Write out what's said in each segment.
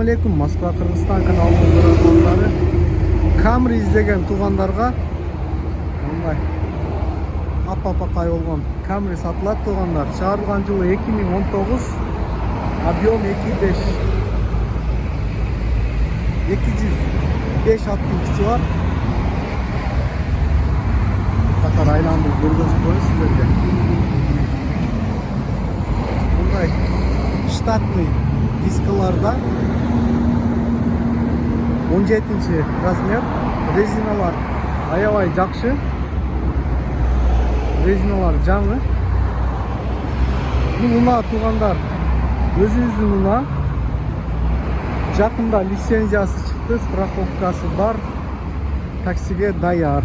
алейкум, Москва, Кыргызстан каналының көрөрмандары. Камри издеген туугандарга мындай апа-пакай болгон Камри сатылат туугандар. Чыгарылган жылы 2019, объем 2.5. 205 аттын күчү бар. Катар айланды көргөзүп коеюн силерге. Мындай штатный дискаларда 17 размер. Резиналар аябай жакшы. Резиналар жаңы. Бул унаа туугандар, өзүңүздүн унаа. Жакында лицензиясы чыкты, страховкасы бар, таксиге даяр.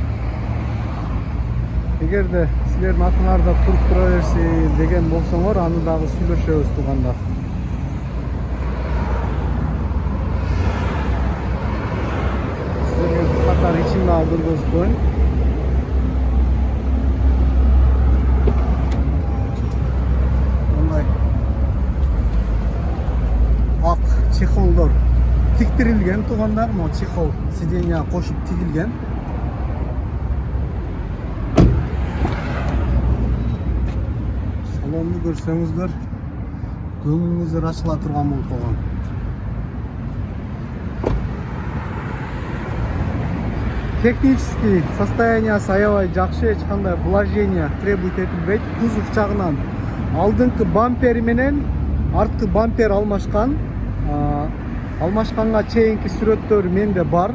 Эгерде силердин атыңарда туруп тура берсин деген болсоңор, аны дагы сүйлөшөбүз туугандар. Силерге катар ичин дагы көргөзүп коеюн. Мындай ак чехолдор тиктирилген туугандар, могу чехол сиденьяга кошуп тигилген. Салонду көрсөңүздөр, көңүлүңүздөр ачыла турган болуп калган. Технический состояниясы аябай жакшы, эч кандай вложение требует этилбейт. Кузов жагынан алдыңкы бампери менен арткы бампер алмашкан. Алмашканга чейинки сүрөттөр менде бар.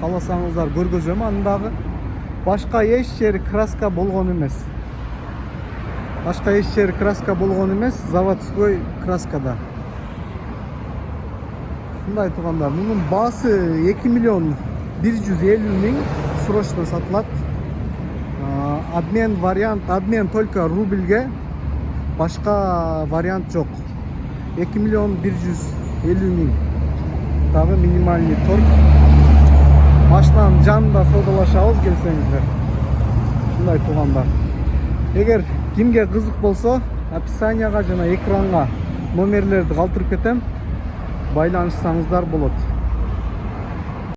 Кааласаңыздар көргөзөм аны дагы. Башка эч жери краска болгон эмес. Заводской краскада. Мындай туугандар, мунун баасы 2 миллион 150 миң срочно сатылат. Обмен только рубльге, башка вариант жок. 2 миллион 150 миң. Дагы минимальный торг. Машинанын жанында саудалашабыз келсеңиздер. Мындай туугандар. Эгер кимге кызык болсо, описанияга жана экранга номерлерди калтырып кетем. Байланышсаңыздар болот.